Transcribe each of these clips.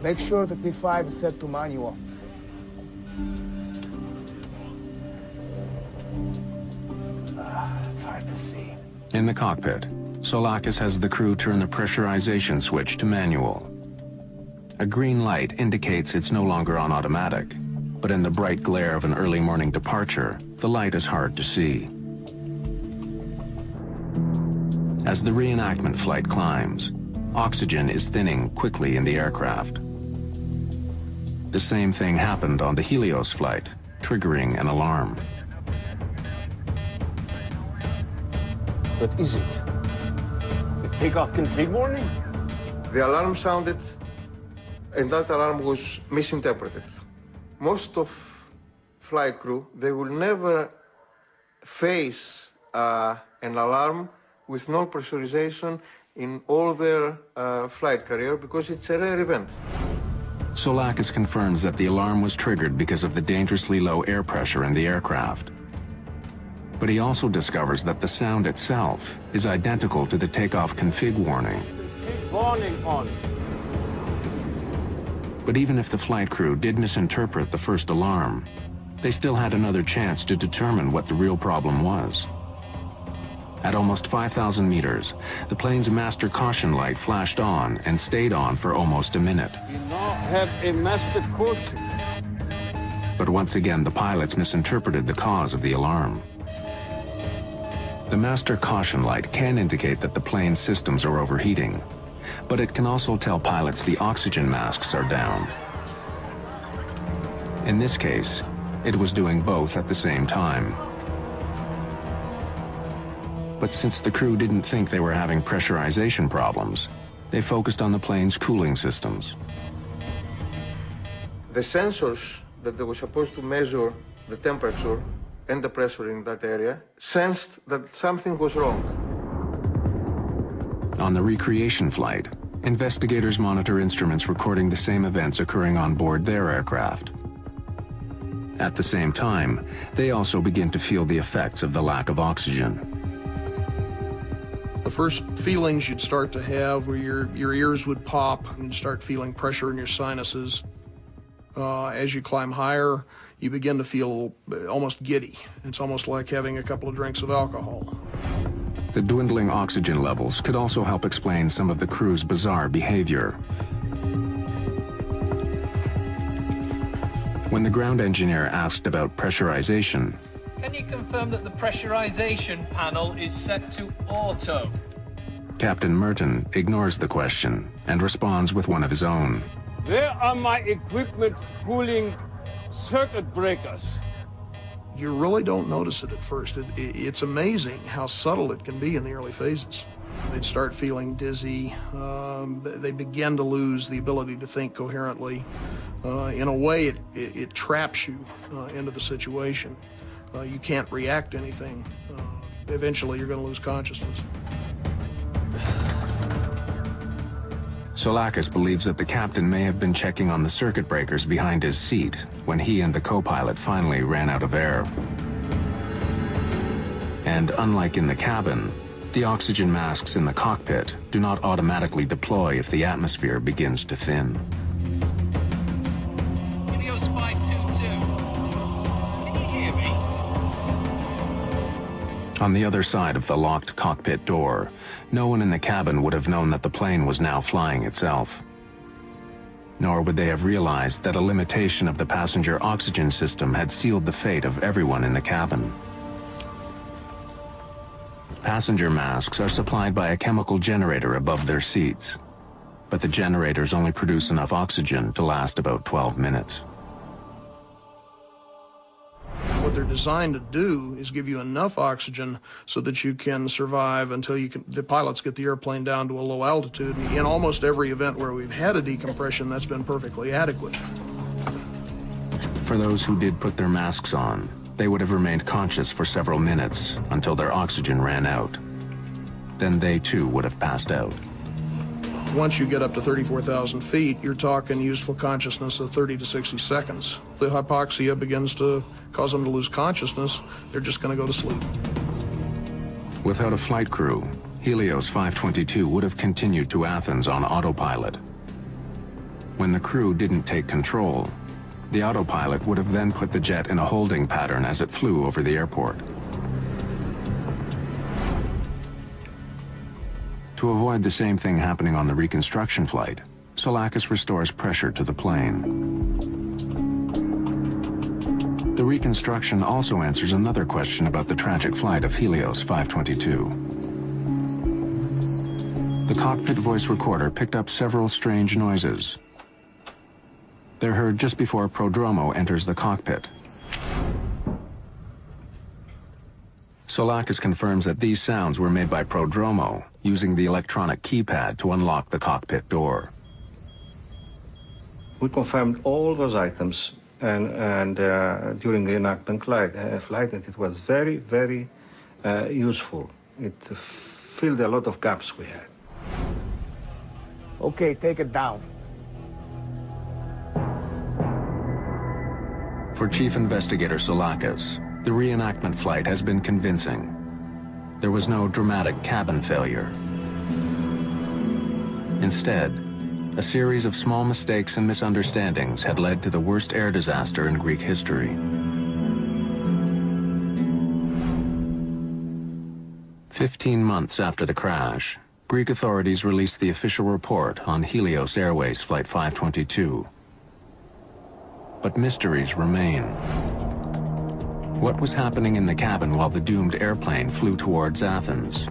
Make sure the P5 is set to manual. It's hard to see. In the cockpit, Soulakis has the crew turn the pressurization switch to manual. A green light indicates it's no longer on automatic, but in the bright glare of an early morning departure, the light is hard to see. As the reenactment flight climbs, oxygen is thinning quickly in the aircraft. The same thing happened on the Helios flight, triggering an alarm. What is it? The takeoff config warning? The alarm sounded, and that alarm was misinterpreted. Most of flight crew, they will never face an alarm with no pressurization in all their flight career because it's a rare event. Soulakis confirms that the alarm was triggered because of the dangerously low air pressure in the aircraft. But he also discovers that the sound itself is identical to the takeoff config warning. Config warning on. But even if the flight crew did misinterpret the first alarm, they still had another chance to determine what the real problem was. At almost 5,000 meters, the plane's master caution light flashed on and stayed on for almost a minute. We now have a master caution. But once again, the pilots misinterpreted the cause of the alarm. The master caution light can indicate that the plane's systems are overheating, but it can also tell pilots the oxygen masks are down. In this case, it was doing both at the same time. But since the crew didn't think they were having pressurization problems, they focused on the plane's cooling systems. The sensors that they were supposed to measure the temperature and the pressure in that area sensed that something was wrong. On the recreation flight, investigators monitor instruments recording the same events occurring on board their aircraft. At the same time, they also begin to feel the effects of the lack of oxygen. The first feelings you'd start to have were your ears would pop and you'd start feeling pressure in your sinuses. As you climb higher, you begin to feel almost giddy. It's almost like having a couple of drinks of alcohol. The dwindling oxygen levels could also help explain some of the crew's bizarre behavior. When the ground engineer asked about pressurization, can you confirm that the pressurization panel is set to auto? Captain Merton ignores the question and responds with one of his own. Where are my equipment cooling circuit breakers? You really don't notice it at first. It's amazing how subtle it can be in the early phases. They'd start feeling dizzy. They begin to lose the ability to think coherently. In a way, it traps you into the situation. You can't react to anything. Eventually, you're going to lose consciousness. Soulakis believes that the captain may have been checking on the circuit breakers behind his seat when he and the co-pilot finally ran out of air. And unlike in the cabin, the oxygen masks in the cockpit do not automatically deploy if the atmosphere begins to thin. Helios 522. Can you hear me? On the other side of the locked cockpit door, no one in the cabin would have known that the plane was now flying itself. Nor would they have realized that a limitation of the passenger oxygen system had sealed the fate of everyone in the cabin. Passenger masks are supplied by a chemical generator above their seats, but the generators only produce enough oxygen to last about 12 minutes. What they're designed to do is give you enough oxygen so that you can survive until the pilots get the airplane down to a low altitude. And in almost every event where we've had a decompression, that's been perfectly adequate. For those who did put their masks on, they would have remained conscious for several minutes until their oxygen ran out. Then they too would have passed out. Once you get up to 34,000 feet, you're talking useful consciousness of 30 to 60 seconds. If the hypoxia begins to cause them to lose consciousness, they're just going to go to sleep. Without a flight crew, Helios 522 would have continued to Athens on autopilot. When the crew didn't take control, the autopilot would have then put the jet in a holding pattern as it flew over the airport. To avoid the same thing happening on the reconstruction flight, Soulakis restores pressure to the plane. The reconstruction also answers another question about the tragic flight of Helios 522. The cockpit voice recorder picked up several strange noises. They're heard just before Prodromo enters the cockpit. Soulakis confirms that these sounds were made by Prodromo using the electronic keypad to unlock the cockpit door. We confirmed all those items and during the enactment flight, and it was very, very useful. It filled a lot of gaps we had. Okay, take it down. For Chief Investigator Soulakis, the reenactment flight has been convincing. There was no dramatic cabin failure. Instead, a series of small mistakes and misunderstandings had led to the worst air disaster in Greek history. 15 months after the crash, Greek authorities released the official report on Helios Airways Flight 522. But mysteries remain. What was happening in the cabin while the doomed airplane flew towards Athens?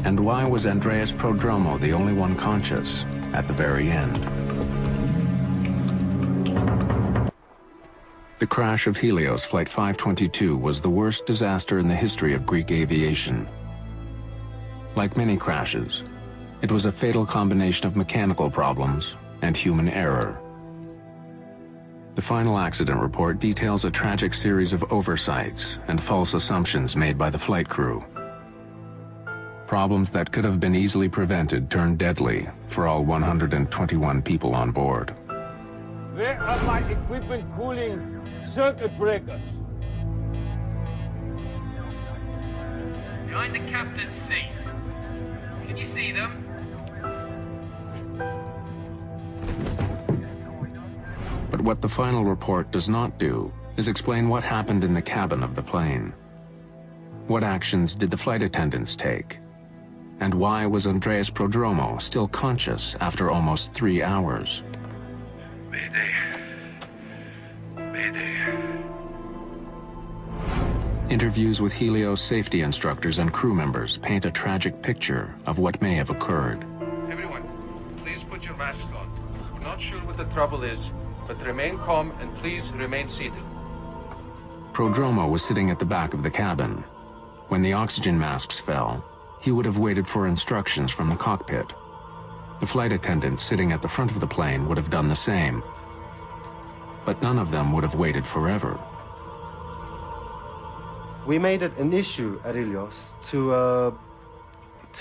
And why was Andreas Prodromo the only one conscious at the very end? The crash of Helios Flight 522 was the worst disaster in the history of Greek aviation. Like many crashes, it was a fatal combination of mechanical problems and human error. The final accident report details a tragic series of oversights and false assumptions made by the flight crew. Problems that could have been easily prevented turned deadly for all 121 people on board. Where are my equipment cooling circuit breakers? Behind the captain's seat. Can you see them? But what the final report does not do is explain what happened in the cabin of the plane. What actions did the flight attendants take? And why was Andreas Prodromo still conscious after almost 3 hours? Mayday. Mayday. Interviews with Helios safety instructors and crew members paint a tragic picture of what may have occurred. Everyone, please put your masks on. We're not sure what the trouble is, but remain calm and please remain seated. Prodromo was sitting at the back of the cabin. When the oxygen masks fell, he would have waited for instructions from the cockpit. The flight attendants sitting at the front of the plane would have done the same. But none of them would have waited forever. We made it an issue at Helios to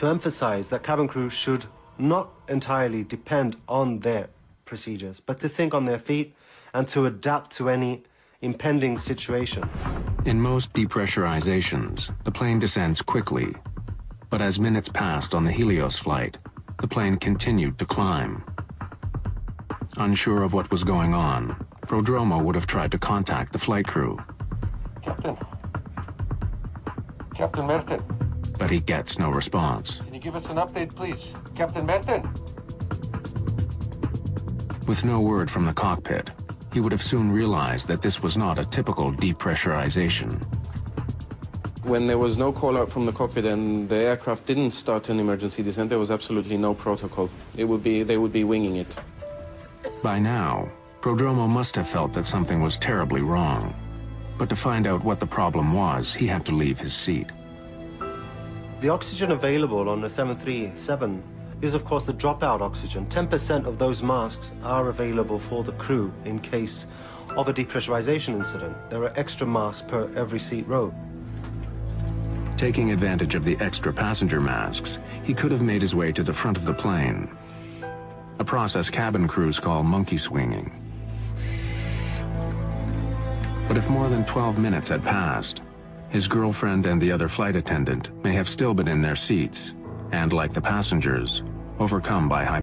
emphasize that cabin crew should not entirely depend on their procedures, but to think on their feet and to adapt to any impending situation. In most depressurizations, the plane descends quickly. But as minutes passed on the Helios flight, the plane continued to climb. Unsure of what was going on, Prodromo would have tried to contact the flight crew. Captain. Captain Merton. But he gets no response. Can you give us an update, please? Captain Merton. With no word from the cockpit, he would have soon realized that this was not a typical depressurization. When there was no call out from the cockpit and the aircraft didn't start an emergency descent, there was absolutely no protocol. They would be winging it. By now, Prodromo must have felt that something was terribly wrong. But to find out what the problem was, he had to leave his seat. The oxygen available on the 737 is, of course, the dropout oxygen. 10% of those masks are available for the crew in case of a depressurization incident. There are extra masks per every seat row. Taking advantage of the extra passenger masks, he could have made his way to the front of the plane, a process cabin crews call monkey swinging. But if more than 12 minutes had passed, his girlfriend and the other flight attendant may have still been in their seats, and like the passengers, overcome by high